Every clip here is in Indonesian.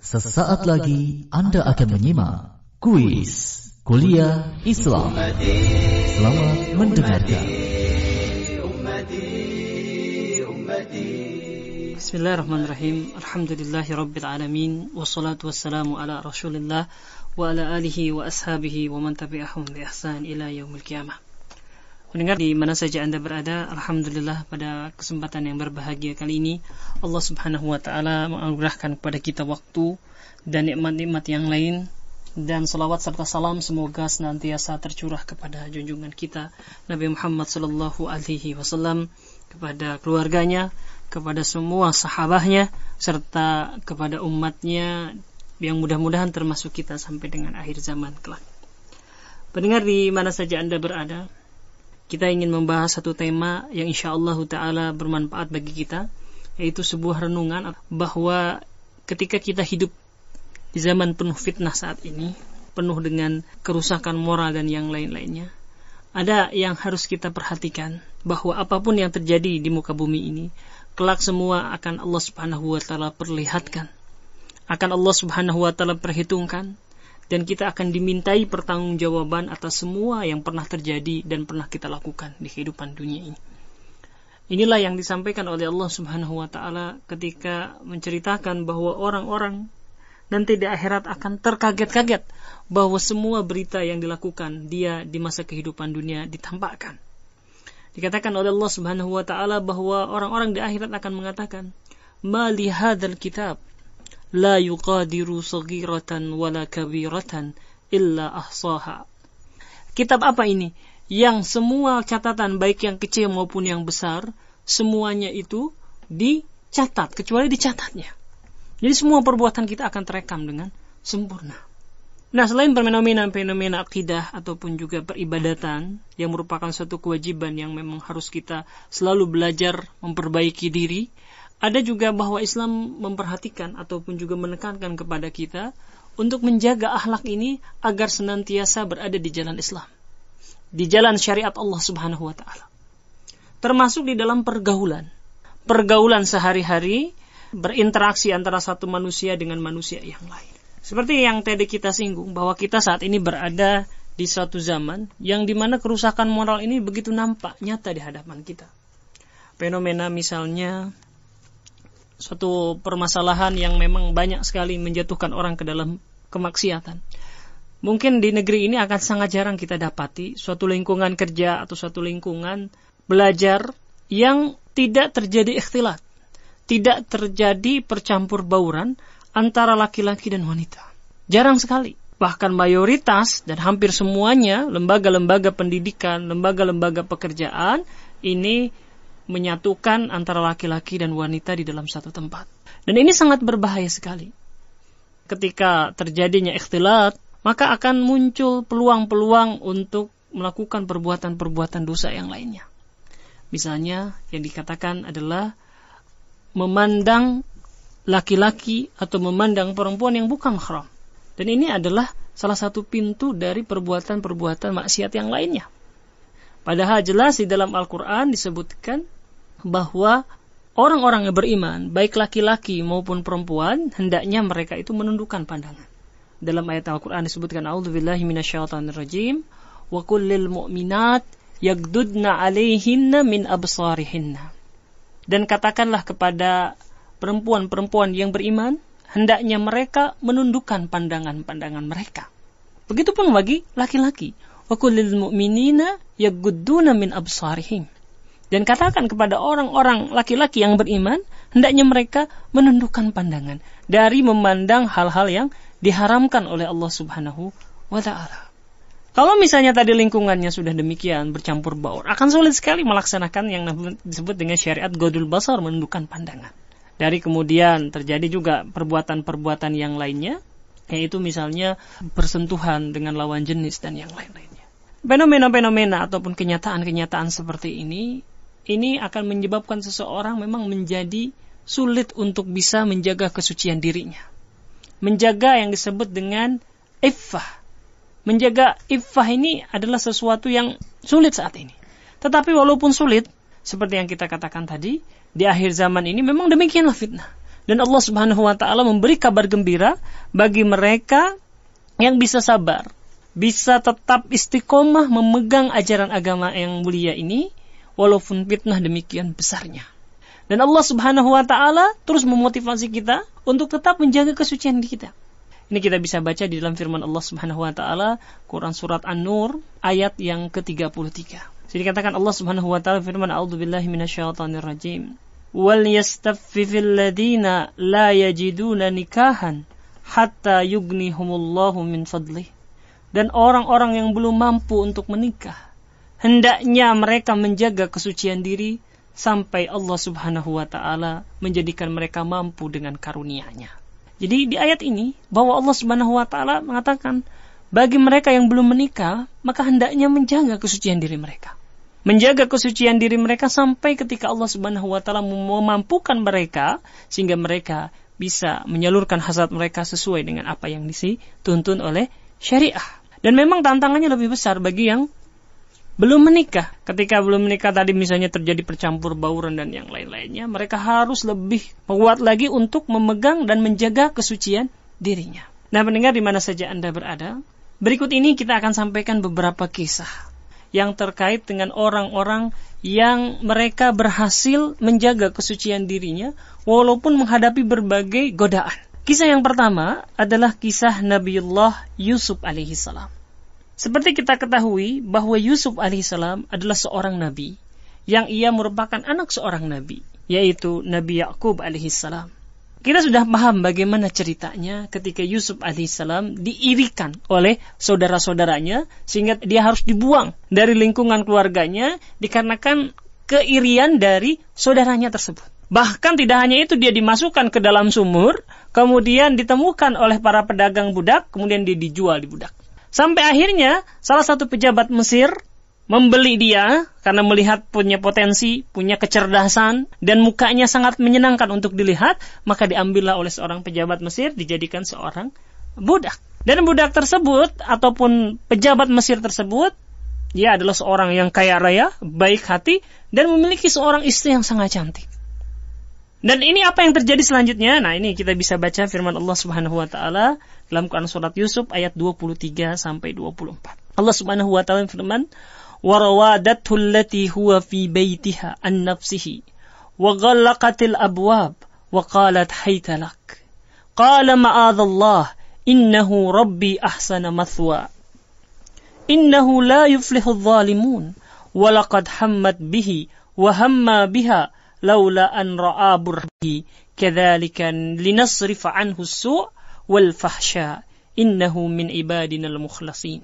Sesaat lagi Anda akan menyimak kuis Kuliah Islam. Selamat mendengarkan. Bismillahirrahmanirrahim. Alhamdulillahirabbil alamin wassalatu wassalamu ala Rasulillah wa ala alihi wa ashabihi wa man tabi'ahum bi ihsan ila yaumil qiyamah. Mendengar di mana saja Anda berada, alhamdulillah pada kesempatan yang berbahagia kali ini Allah Subhanahu wa taala menganugerahkan kepada kita waktu dan nikmat-nikmat yang lain, dan salawat serta salam semoga senantiasa tercurah kepada junjungan kita Nabi Muhammad sallallahu alaihi wasallam, kepada keluarganya, kepada semua sahabatnya, serta kepada umatnya yang mudah-mudahan termasuk kita sampai dengan akhir zaman kelak. Pendengar di mana saja Anda berada, kita ingin membahas satu tema yang insyaallah ta'ala bermanfaat bagi kita, yaitu sebuah renungan bahwa ketika kita hidup di zaman penuh fitnah saat ini, penuh dengan kerusakan moral dan yang lain-lainnya, ada yang harus kita perhatikan, bahwa apapun yang terjadi di muka bumi ini, kelak semua akan Allah Subhanahu wa ta'ala perlihatkan, akan Allah Subhanahu wa ta'ala perhitungkan, dan kita akan dimintai pertanggungjawaban atas semua yang pernah terjadi dan pernah kita lakukan di kehidupan dunia ini. Inilah yang disampaikan oleh Allah Subhanahu wa ta'ala ketika menceritakan bahwa orang-orang nanti di akhirat akan terkaget-kaget bahwa semua berita yang dilakukan dia di masa kehidupan dunia ditampakkan. Dikatakan oleh Allah Subhanahu wa ta'ala bahwa orang-orang di akhirat akan mengatakan, "Ma li hadzal kitab la yuqadiru saghiratan wala kabiratan illa ahsaha." Kitab apa ini yang semua catatan baik yang kecil maupun yang besar semuanya itu dicatat kecuali dicatatnya. Jadi semua perbuatan kita akan terekam dengan sempurna. Nah, selain fenomena akidah ataupun juga peribadatan yang merupakan suatu kewajiban yang memang harus kita selalu belajar memperbaiki diri, ada juga bahwa Islam memperhatikan ataupun juga menekankan kepada kita untuk menjaga akhlak ini agar senantiasa berada di jalan Islam, di jalan syariat Allah Subhanahu wa ta'ala. Termasuk di dalam pergaulan sehari-hari, berinteraksi antara satu manusia dengan manusia yang lain. Seperti yang tadi kita singgung, bahwa kita saat ini berada di suatu zaman yang dimana kerusakan moral ini begitu nampak nyata di hadapan kita. Fenomena misalnya suatu permasalahan yang memang banyak sekali menjatuhkan orang ke dalam kemaksiatan. Mungkin di negeri ini akan sangat jarang kita dapati suatu lingkungan kerja atau suatu lingkungan belajar yang tidak terjadi ikhtilat, tidak terjadi percampur bauran antara laki-laki dan wanita. Jarang sekali. Bahkan mayoritas dan hampir semuanya lembaga-lembaga pendidikan, lembaga-lembaga pekerjaan ini menyatukan antara laki-laki dan wanita di dalam satu tempat. Dan ini sangat berbahaya sekali. Ketika terjadinya ikhtilat, maka akan muncul peluang-peluang untuk melakukan perbuatan-perbuatan dosa yang lainnya. Misalnya yang dikatakan adalah memandang laki-laki atau memandang perempuan yang bukan mahram. Dan ini adalah salah satu pintu dari perbuatan-perbuatan maksiat yang lainnya. Padahal jelas di dalam Al-Quran disebutkan bahwa orang-orang yang beriman, baik laki-laki maupun perempuan, hendaknya mereka itu menundukkan pandangan. Dalam ayat Al-Quran disebutkan, "A'udzubillahi minasyaitonirrajim, wa kullil mu'minat yaghdudna 'alaihinna min absarihinna." Dan katakanlah kepada perempuan-perempuan yang beriman, hendaknya mereka menundukkan pandangan-pandangan mereka. Begitupun bagi laki-laki, "Wa kullil mu'minina yaghudduna min absarihim." Dan katakan kepada orang-orang laki-laki yang beriman, hendaknya mereka menundukkan pandangan dari memandang hal-hal yang diharamkan oleh Allah Subhanahu wa ta'ala. Kalau misalnya tadi lingkungannya sudah demikian bercampur baur, akan sulit sekali melaksanakan yang disebut dengan syariat ghodul basar, menundukkan pandangan. Dari kemudian terjadi juga perbuatan-perbuatan yang lainnya, yaitu misalnya bersentuhan dengan lawan jenis dan yang lain-lainnya. Fenomena-fenomena ataupun kenyataan-kenyataan seperti ini akan menyebabkan seseorang memang menjadi sulit untuk bisa menjaga kesucian dirinya. Menjaga yang disebut dengan iffah. Menjaga iffah ini adalah sesuatu yang sulit saat ini. Tetapi walaupun sulit, seperti yang kita katakan tadi, di akhir zaman ini memang demikianlah fitnah. Dan Allah Subhanahu wa ta'ala memberi kabar gembira bagi mereka yang bisa sabar, bisa tetap istiqomah memegang ajaran agama yang mulia ini, walaupun fitnah demikian besarnya. Dan Allah Subhanahu wa ta'ala terus memotivasi kita untuk tetap menjaga kesucian kita. Ini kita bisa baca di dalam firman Allah Subhanahu wa ta'ala, Quran surat An-Nur ayat yang ke-33. Jadi katakan Allah Subhanahu wa ta'ala firman, A'udzubillahi minasyaitonir rajim. Wal yastaffifil ladina la yajiduna nikahan hatta yughnihumullahu min fadlih. Dan orang-orang yang belum mampu untuk menikah, hendaknya mereka menjaga kesucian diri sampai Allah Subhanahu wa ta'ala menjadikan mereka mampu dengan karunia-Nya. Jadi di ayat ini bahwa Allah Subhanahu wa ta'ala mengatakan bagi mereka yang belum menikah, maka hendaknya menjaga kesucian diri mereka. Menjaga kesucian diri mereka sampai ketika Allah Subhanahu wa ta'ala memampukan mereka sehingga mereka bisa menyalurkan hasrat mereka sesuai dengan apa yang dituntun oleh syariah. Dan memang tantangannya lebih besar bagi yang belum menikah. Ketika belum menikah tadi misalnya terjadi percampur bauran dan yang lain-lainnya, mereka harus lebih kuat lagi untuk memegang dan menjaga kesucian dirinya. Nah, pendengar di mana saja Anda berada, berikut ini kita akan sampaikan beberapa kisah yang terkait dengan orang-orang yang mereka berhasil menjaga kesucian dirinya walaupun menghadapi berbagai godaan. Kisah yang pertama adalah kisah Nabiullah Yusuf alaihissalam. Seperti kita ketahui bahwa Yusuf alaihissalam adalah seorang nabi yang ia merupakan anak seorang nabi, yaitu Nabi Yakub alaihissalam. Kita sudah paham bagaimana ceritanya ketika Yusuf alaihissalam diirikan oleh saudara-saudaranya sehingga dia harus dibuang dari lingkungan keluarganya dikarenakan keirian dari saudaranya tersebut. Bahkan tidak hanya itu, dia dimasukkan ke dalam sumur, kemudian ditemukan oleh para pedagang budak, kemudian dia dijual di budak. Sampai akhirnya salah satu pejabat Mesir membeli dia karena melihat punya potensi, punya kecerdasan, dan mukanya sangat menyenangkan untuk dilihat, maka diambillah oleh seorang pejabat Mesir, dijadikan seorang budak. Dan budak tersebut, ataupun pejabat Mesir tersebut, dia adalah seorang yang kaya raya, baik hati, dan memiliki seorang istri yang sangat cantik. Dan ini apa yang terjadi selanjutnya? Nah, ini kita bisa baca firman Allah Subhanahu wa ta'ala dalam Quran surat Yusuf ayat 23 sampai 24. Allah Subhanahu wa ta'ala firman, وَرَوَادَتْهُ الَّتِي هُوَ فِي بَيْتِهَا عَنْ نَفْسِهِ وَغَلَّقَتِ الْأَبْوَابَ وَقَالَتْ هَيْتَ لَكَ قَالَ مَعَاذَ اللَّهِ إِنَّهُ رَبِّي أَحْسَنَ مَثْوَاي إِنَّهُ لَا يُفْلِحُ الظَّالِمُونَ وَلَقَدْ هَمَّتْ بِهِ وَهَمَّ بِهَا لَوْلَا أَنْ رَأَىٰ بُرْهَانَ كَذَلِكَ لِنَصْرِفَ عَنْهُ السُّوءَ وَالْفَحْشَاءَ إِنَّهُ مِنْ عِبَادِنَا الْمُخْلَصِينَ.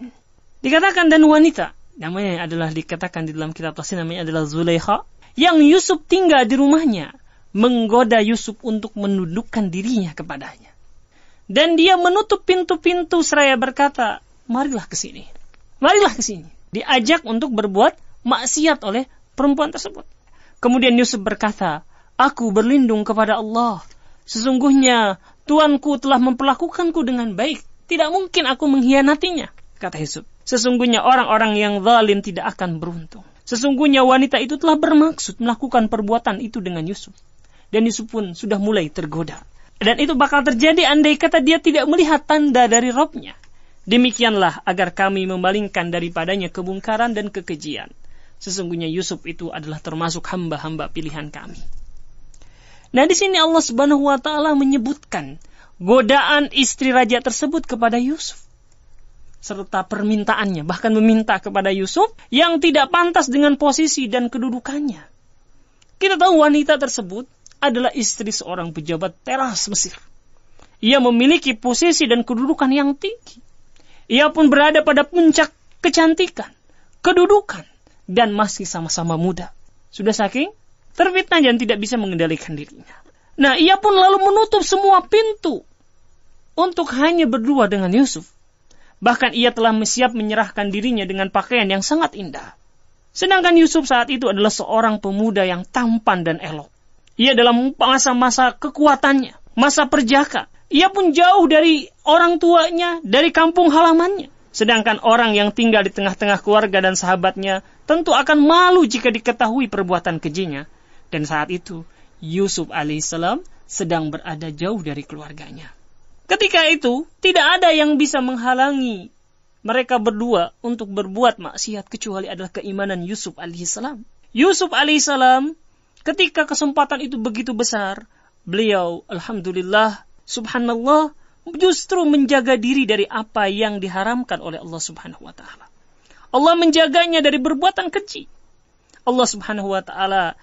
Dikatakan dan wanita, namanya adalah dikatakan di dalam kitab tafsir namanya adalah Zulaikha, yang Yusuf tinggal di rumahnya, menggoda Yusuf untuk menundukkan dirinya kepadanya. Dan dia menutup pintu-pintu seraya berkata, marilah ke sini. Marilah ke sini. Diajak untuk berbuat maksiat oleh perempuan tersebut. Kemudian Yusuf berkata, aku berlindung kepada Allah. Sesungguhnya Tuanku telah memperlakukanku dengan baik. Tidak mungkin aku mengkhianatinya, kata Yusuf. Sesungguhnya orang-orang yang zalim tidak akan beruntung. Sesungguhnya wanita itu telah bermaksud melakukan perbuatan itu dengan Yusuf. Dan Yusuf pun sudah mulai tergoda. Dan itu bakal terjadi andai kata dia tidak melihat tanda dari Rabb-Nya. Demikianlah agar kami memalingkan daripadanya kemungkaran dan kekejian. Sesungguhnya Yusuf itu adalah termasuk hamba-hamba pilihan kami. Nah, di sini Allah Subhanahu wa ta'ala menyebutkan godaan istri raja tersebut kepada Yusuf. Serta permintaannya, bahkan meminta kepada Yusuf yang tidak pantas dengan posisi dan kedudukannya. Kita tahu wanita tersebut adalah istri seorang pejabat teras Mesir. Ia memiliki posisi dan kedudukan yang tinggi. Ia pun berada pada puncak kecantikan, kedudukan, dan masih sama-sama muda. Sudah saking terfitnah dan tidak bisa mengendalikan dirinya. Nah, ia pun lalu menutup semua pintu untuk hanya berdua dengan Yusuf. Bahkan ia telah siap menyerahkan dirinya dengan pakaian yang sangat indah. Sedangkan Yusuf saat itu adalah seorang pemuda yang tampan dan elok. Ia dalam masa-masa kekuatannya, masa perjaka. Ia pun jauh dari orang tuanya, dari kampung halamannya. Sedangkan orang yang tinggal di tengah-tengah keluarga dan sahabatnya tentu akan malu jika diketahui perbuatan kejinya. Dan saat itu Yusuf alaihissalam sedang berada jauh dari keluarganya. Ketika itu, tidak ada yang bisa menghalangi mereka berdua untuk berbuat maksiat kecuali adalah keimanan Yusuf alaihissalam. Yusuf alaihissalam, ketika kesempatan itu begitu besar, beliau, alhamdulillah, subhanallah, justru menjaga diri dari apa yang diharamkan oleh Allah subhanahu wa ta'ala. Allah menjaganya dari perbuatan keji. Allah subhanahu wa ta'ala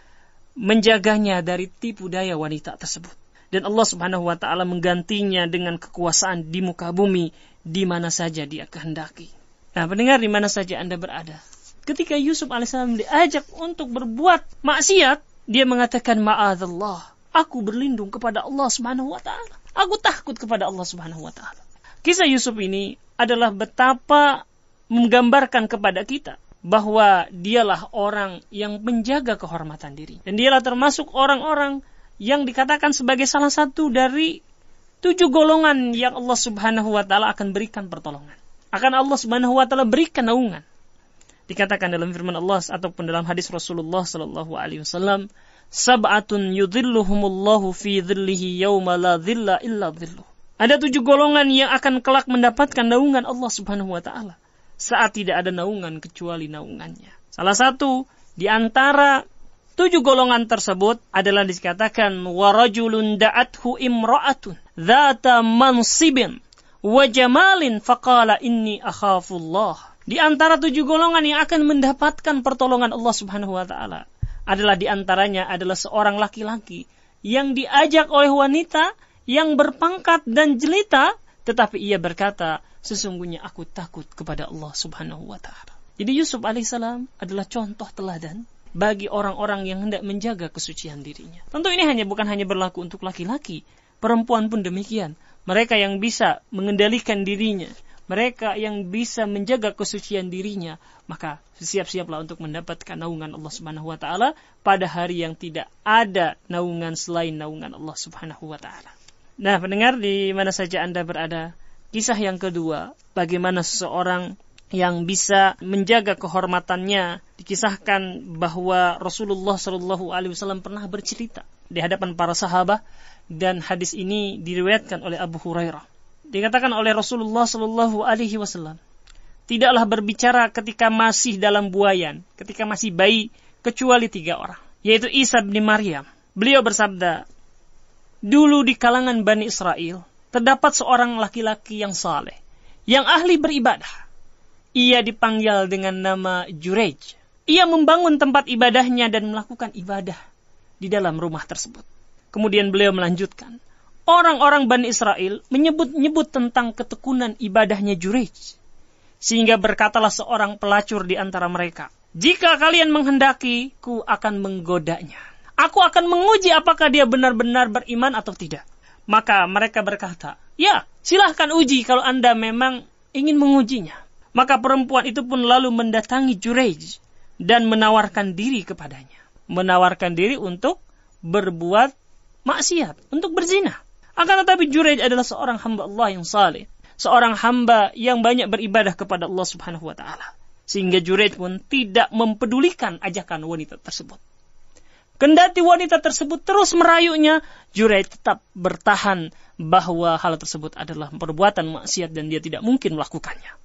menjaganya dari tipu daya wanita tersebut. Dan Allah subhanahu wa ta'ala menggantinya dengan kekuasaan di muka bumi di mana saja dia kehendaki. Nah, pendengar, di mana saja Anda berada, ketika Yusuf alaihissalam diajak untuk berbuat maksiat, dia mengatakan, ma'adzallah, aku berlindung kepada Allah subhanahu wa ta'ala. Aku takut kepada Allah subhanahu wa ta'ala. Kisah Yusuf ini adalah betapa menggambarkan kepada kita bahwa dialah orang yang menjaga kehormatan diri. Dan dialah termasuk orang-orang yang dikatakan sebagai salah satu dari 7 golongan yang Allah subhanahu wa ta'ala akan berikan pertolongan. Akan Allah subhanahu wa ta'ala berikan naungan. Dikatakan dalam firman Allah ataupun dalam hadis Rasulullah sallallahu alaihi wasallam, sab'atun yudhilluhumullahu fi dhillihi yawma la dhilla illa dhilluh. Ada 7 golongan yang akan kelak mendapatkan naungan Allah subhanahu wa ta'ala saat tidak ada naungan kecuali naungannya. Salah satu di antara 7 golongan tersebut adalah dikatakan warajulun da'athu imra'atun dzata mansibin wa jamalin faqala inni akhafullah. Di antara 7 golongan yang akan mendapatkan pertolongan Allah subhanahu wa ta'ala adalah di antaranya adalah seorang laki-laki yang diajak oleh wanita yang berpangkat dan jelita, tetapi ia berkata, sesungguhnya aku takut kepada Allah subhanahu wa ta'ala. Jadi Yusuf alaihissalam adalah contoh teladan bagi orang-orang yang hendak menjaga kesucian dirinya. Tentu ini bukan hanya berlaku untuk laki-laki, perempuan pun demikian. Mereka yang bisa mengendalikan dirinya, mereka yang bisa menjaga kesucian dirinya, maka siap-siaplah untuk mendapatkan naungan Allah subhanahu wa ta'ala pada hari yang tidak ada naungan selain naungan Allah subhanahu wa ta'ala. Nah, pendengar, di mana saja Anda berada, kisah yang kedua, bagaimana seseorang yang bisa menjaga kehormatannya, dikisahkan bahwa Rasulullah SAW pernah bercerita di hadapan para sahabat, dan hadis ini diriwayatkan oleh Abu Hurairah. Dikatakan oleh Rasulullah SAW, tidaklah berbicara ketika masih dalam buayan, ketika masih bayi, kecuali 3 orang, yaitu Isa bin Maryam. Beliau bersabda, dulu di kalangan Bani Israel terdapat seorang laki-laki yang saleh, yang ahli beribadah. Ia dipanggil dengan nama Jurej. Ia membangun tempat ibadahnya dan melakukan ibadah di dalam rumah tersebut. Kemudian beliau melanjutkan, orang-orang Bani Israel menyebut-nyebut tentang ketekunan ibadahnya Jurej. Sehingga berkatalah seorang pelacur di antara mereka, jika kalian menghendaki, ku akan menggodanya. Aku akan menguji apakah dia benar-benar beriman atau tidak. Maka mereka berkata, ya, silahkan uji kalau Anda memang ingin mengujinya. Maka perempuan itu pun lalu mendatangi Jurej dan menawarkan diri kepadanya. Menawarkan diri untuk berbuat maksiat, untuk berzina. Akan tetapi Jurej adalah seorang hamba Allah yang saleh, seorang hamba yang banyak beribadah kepada Allah subhanahu wa ta'ala. Sehingga Jurej pun tidak mempedulikan ajakan wanita tersebut. Kendati wanita tersebut terus merayunya, Jurej tetap bertahan bahwa hal tersebut adalah perbuatan maksiat dan dia tidak mungkin melakukannya.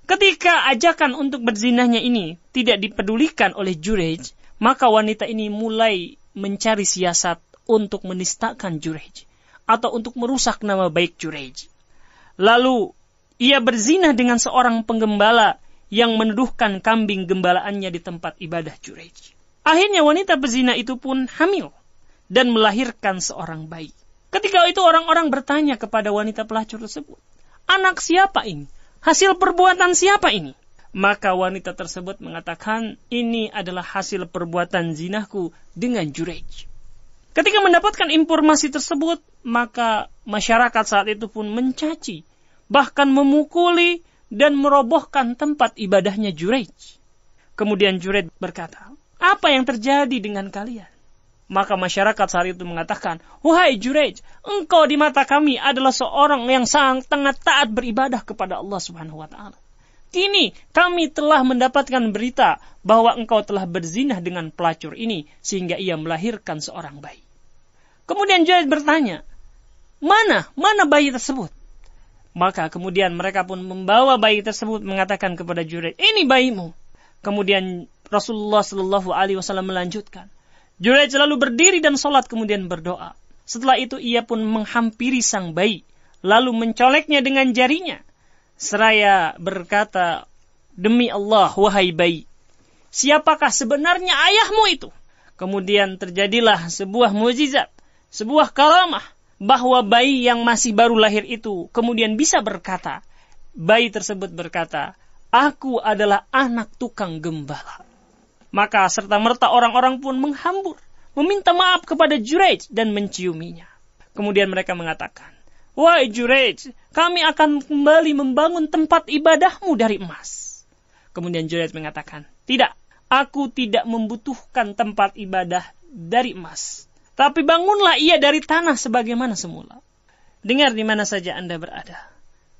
Ketika ajakan untuk berzinahnya ini tidak dipedulikan oleh Jurej, maka wanita ini mulai mencari siasat untuk menistakan Jurej atau untuk merusak nama baik Jurej. Lalu ia berzinah dengan seorang penggembala yang menuduhkan kambing gembalaannya di tempat ibadah Jurej. Akhirnya wanita berzina itu pun hamil dan melahirkan seorang bayi. Ketika itu orang-orang bertanya kepada wanita pelacur tersebut, anak siapa ini? Hasil perbuatan siapa ini? Maka wanita tersebut mengatakan, ini adalah hasil perbuatan zinahku dengan Jurej. Ketika mendapatkan informasi tersebut, maka masyarakat saat itu pun mencaci, bahkan memukuli dan merobohkan tempat ibadahnya Jurej. Kemudian Jurej berkata, apa yang terjadi dengan kalian? Maka masyarakat saat itu mengatakan, wahai Jurej, engkau di mata kami adalah seorang yang sangat taat beribadah kepada Allah subhanahu wa ta'ala. Kini kami telah mendapatkan berita bahwa engkau telah berzinah dengan pelacur ini sehingga ia melahirkan seorang bayi. Kemudian Juraij bertanya, mana bayi tersebut? Maka kemudian mereka pun membawa bayi tersebut, mengatakan kepada Juraij, ini bayimu. Kemudian Rasulullah Shallallahu Alaihi Wasallam melanjutkan, Juraij lalu berdiri dan sholat, kemudian berdoa. Setelah itu ia pun menghampiri sang bayi, lalu mencoleknya dengan jarinya, seraya berkata, demi Allah, wahai bayi, siapakah sebenarnya ayahmu itu? Kemudian terjadilah sebuah mukjizat, sebuah karamah, bahwa bayi yang masih baru lahir itu kemudian bisa berkata, bayi tersebut berkata, aku adalah anak tukang gembala. Maka serta-merta orang-orang pun menghambur, meminta maaf kepada Juraij dan menciuminya. Kemudian mereka mengatakan, wahai Juraij, kami akan kembali membangun tempat ibadahmu dari emas. Kemudian Juraij mengatakan, tidak, aku tidak membutuhkan tempat ibadah dari emas. Tapi bangunlah ia dari tanah sebagaimana semula. Dengar di mana saja Anda berada.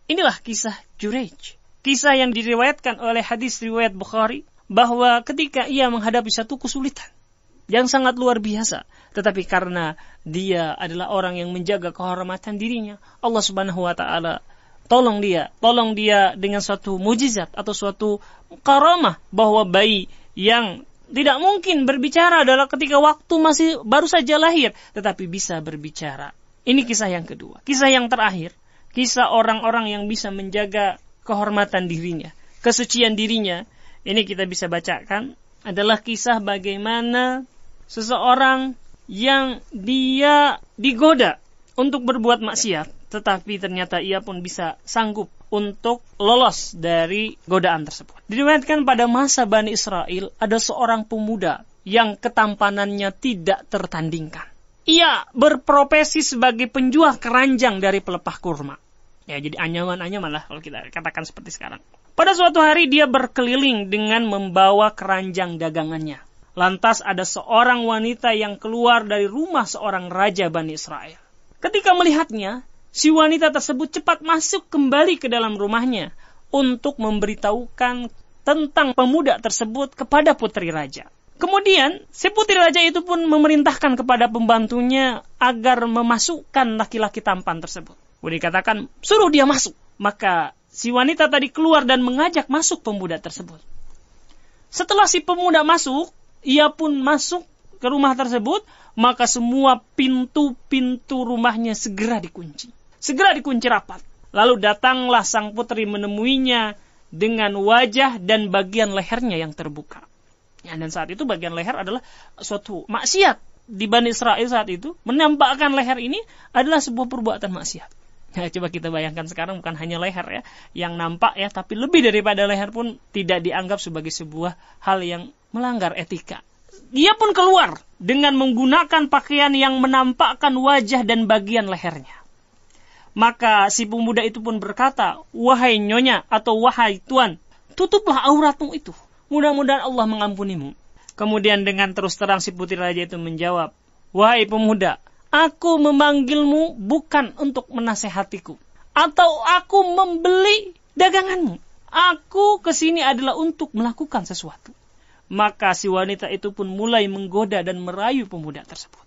Inilah kisah Juraij. Kisah yang diriwayatkan oleh hadis riwayat Bukhari, bahwa ketika ia menghadapi satu kesulitan yang sangat luar biasa, tetapi karena dia adalah orang yang menjaga kehormatan dirinya, Allah Subhanahu wa taala tolong dia dengan suatu mukjizat atau suatu karamah, bahwa bayi yang tidak mungkin berbicara adalah ketika waktu masih baru saja lahir, tetapi bisa berbicara. Ini kisah yang kedua. Kisah yang terakhir, kisah orang-orang yang bisa menjaga kehormatan dirinya, kesucian dirinya. Ini kita bisa bacakan, adalah kisah bagaimana seseorang yang dia digoda untuk berbuat maksiat, tetapi ternyata ia pun bisa sanggup untuk lolos dari godaan tersebut. Diriwayatkan pada masa Bani Israel, ada seorang pemuda yang ketampanannya tidak tertandingkan. Ia berprofesi sebagai penjual keranjang dari pelepah kurma. Ya, jadi anyaman-anyaman lah kalau kita katakan seperti sekarang. Pada suatu hari dia berkeliling dengan membawa keranjang dagangannya. Lantas ada seorang wanita yang keluar dari rumah seorang raja Bani Israel. Ketika melihatnya, si wanita tersebut cepat masuk kembali ke dalam rumahnya untuk memberitahukan tentang pemuda tersebut kepada putri raja. Kemudian, si putri raja itu pun memerintahkan kepada pembantunya agar memasukkan laki-laki tampan tersebut. Dikatakan, suruh dia masuk. Maka si wanita tadi keluar dan mengajak masuk pemuda tersebut. Setelah si pemuda masuk, ia pun masuk ke rumah tersebut, maka semua pintu-pintu rumahnya segera dikunci. Segera dikunci rapat. Lalu datanglah sang putri menemuinya dengan wajah dan bagian lehernya yang terbuka. Ya, dan saat itu bagian leher adalah suatu maksiat. Di Bani Israel saat itu, menampakkan leher ini adalah sebuah perbuatan maksiat. Ya, coba kita bayangkan sekarang, bukan hanya leher ya yang nampak ya, tapi lebih daripada leher pun tidak dianggap sebagai sebuah hal yang melanggar etika. Dia pun keluar dengan menggunakan pakaian yang menampakkan wajah dan bagian lehernya. Maka si pemuda itu pun berkata, wahai nyonya atau wahai tuan, tutuplah auratmu itu. Mudah-mudahan Allah mengampunimu. Kemudian dengan terus terang si putri raja itu menjawab, wahai pemuda, aku memanggilmu bukan untuk menasehatiku, atau aku membeli daganganmu. Aku kesini adalah untuk melakukan sesuatu. Maka si wanita itu pun mulai menggoda dan merayu pemuda tersebut.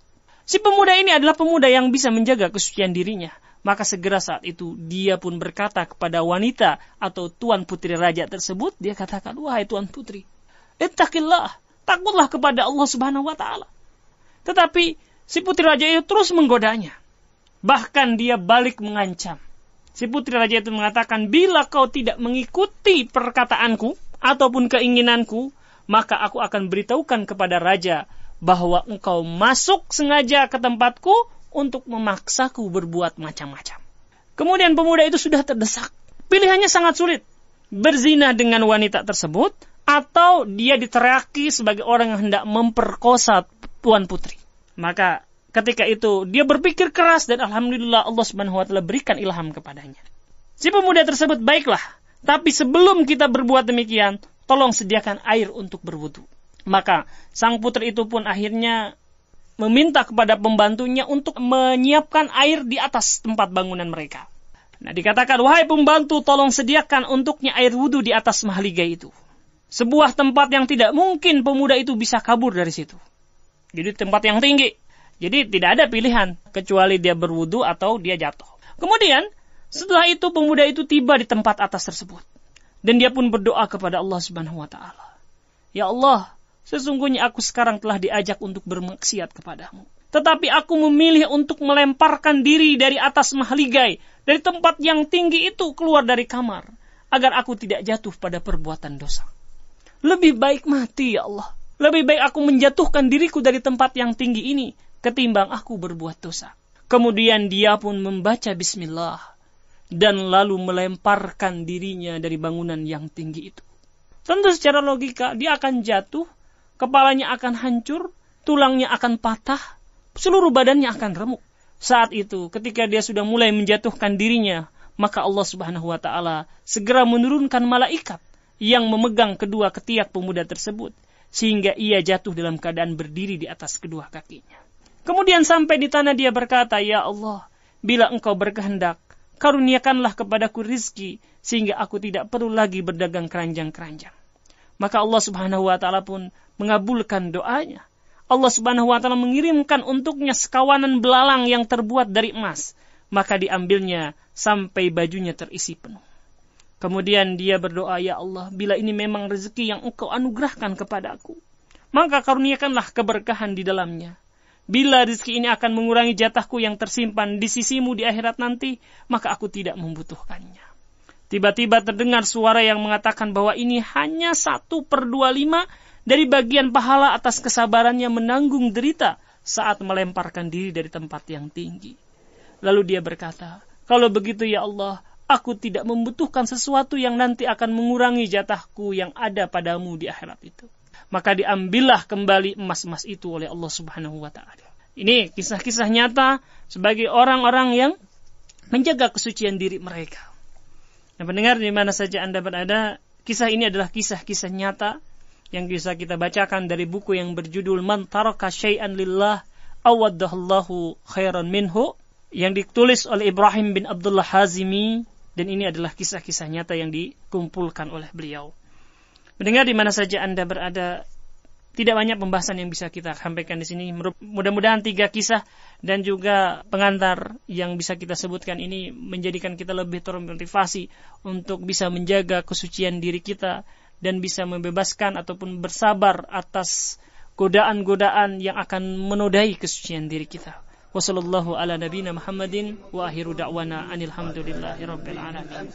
Si pemuda ini adalah pemuda yang bisa menjaga kesucian dirinya. Maka segera saat itu dia pun berkata kepada wanita atau tuan putri raja tersebut, dia katakan, wahai tuan putri, ittaqillah, takutlah kepada Allah Subhanahu wa taala. Tetapi si putri raja itu terus menggodanya. Bahkan dia balik mengancam. Si putri raja itu mengatakan, bila kau tidak mengikuti perkataanku ataupun keinginanku, maka aku akan beritahukan kepada raja bahwa engkau masuk sengaja ke tempatku untuk memaksaku berbuat macam-macam. Kemudian pemuda itu sudah terdesak. Pilihannya sangat sulit. Berzina dengan wanita tersebut, atau dia diteriaki sebagai orang yang hendak memperkosa tuan putri. Maka ketika itu dia berpikir keras dan alhamdulillah Allah Subhanahu wa taala berikan ilham kepadanya. Si pemuda tersebut, baiklah, tapi sebelum kita berbuat demikian, tolong sediakan air untuk berwudu. Maka sang putri itu pun akhirnya meminta kepada pembantunya untuk menyiapkan air di atas tempat bangunan mereka. Nah, dikatakan, wahai pembantu, tolong sediakan untuknya air wudu di atas mahligai itu. Sebuah tempat yang tidak mungkin pemuda itu bisa kabur dari situ. Jadi tempat yang tinggi. Jadi tidak ada pilihan kecuali dia berwudu atau dia jatuh. Kemudian setelah itu pemuda itu tiba di tempat atas tersebut. Dan dia pun berdoa kepada Allah Subhanahu wa ta'ala. Ya Allah, sesungguhnya aku sekarang telah diajak untuk bermaksiat kepadamu. Tetapi aku memilih untuk melemparkan diri dari atas mahligai, dari tempat yang tinggi itu keluar dari kamar, agar aku tidak jatuh pada perbuatan dosa. Lebih baik mati, ya Allah. Lebih baik aku menjatuhkan diriku dari tempat yang tinggi ini, ketimbang aku berbuat dosa. Kemudian dia pun membaca bismillah, dan lalu melemparkan dirinya dari bangunan yang tinggi itu. Tentu secara logika, dia akan jatuh, kepalanya akan hancur, tulangnya akan patah, seluruh badannya akan remuk. Saat itu, ketika dia sudah mulai menjatuhkan dirinya, maka Allah Subhanahu wa ta'ala segera menurunkan malaikat yang memegang kedua ketiak pemuda tersebut, sehingga ia jatuh dalam keadaan berdiri di atas kedua kakinya. Kemudian sampai di tanah dia berkata, Ya Allah, bila engkau berkehendak, karuniakanlah kepadaku rizki, sehingga aku tidak perlu lagi berdagang keranjang-keranjang. Maka Allah Subhanahu wa ta'ala pun mengabulkan doanya. Allah Subhanahu wa ta'ala mengirimkan untuknya sekawanan belalang yang terbuat dari emas. Maka diambilnya sampai bajunya terisi penuh. Kemudian dia berdoa, Ya Allah, bila ini memang rezeki yang engkau anugerahkan kepadaku, maka karuniakanlah keberkahan di dalamnya. Bila rezeki ini akan mengurangi jatahku yang tersimpan di sisimu di akhirat nanti, maka aku tidak membutuhkannya. Tiba-tiba terdengar suara yang mengatakan bahwa ini hanya 1/25 dari bagian pahala atas kesabarannya menanggung derita saat melemparkan diri dari tempat yang tinggi. Lalu dia berkata, kalau begitu ya Allah, aku tidak membutuhkan sesuatu yang nanti akan mengurangi jatahku yang ada padamu di akhirat itu. Maka diambillah kembali emas-emas itu oleh Allah Subhanahu wa ta'ala. Ini kisah-kisah nyata sebagai orang-orang yang menjaga kesucian diri mereka. Nah, pendengar di mana saja Anda berada, kisah ini adalah kisah-kisah nyata yang bisa kita bacakan dari buku yang berjudul Man Taraka Syai'an Lillah Awaddahallahu Khairan Minhu, yang ditulis oleh Ibrahim bin Abdullah Hazimi, dan ini adalah kisah-kisah nyata yang dikumpulkan oleh beliau. Mendengar di mana saja Anda berada, tidak banyak pembahasan yang bisa kita sampaikan di sini. Mudah-mudahan 3 kisah dan juga pengantar yang bisa kita sebutkan ini menjadikan kita lebih termotivasi untuk bisa menjaga kesucian diri kita dan bisa membebaskan ataupun bersabar atas godaan-godaan yang akan menodai kesucian diri kita. Wassallallahu ala nabiyina Muhammadin wa akhiru da'wana anil hamdulillahi rabbil alamin.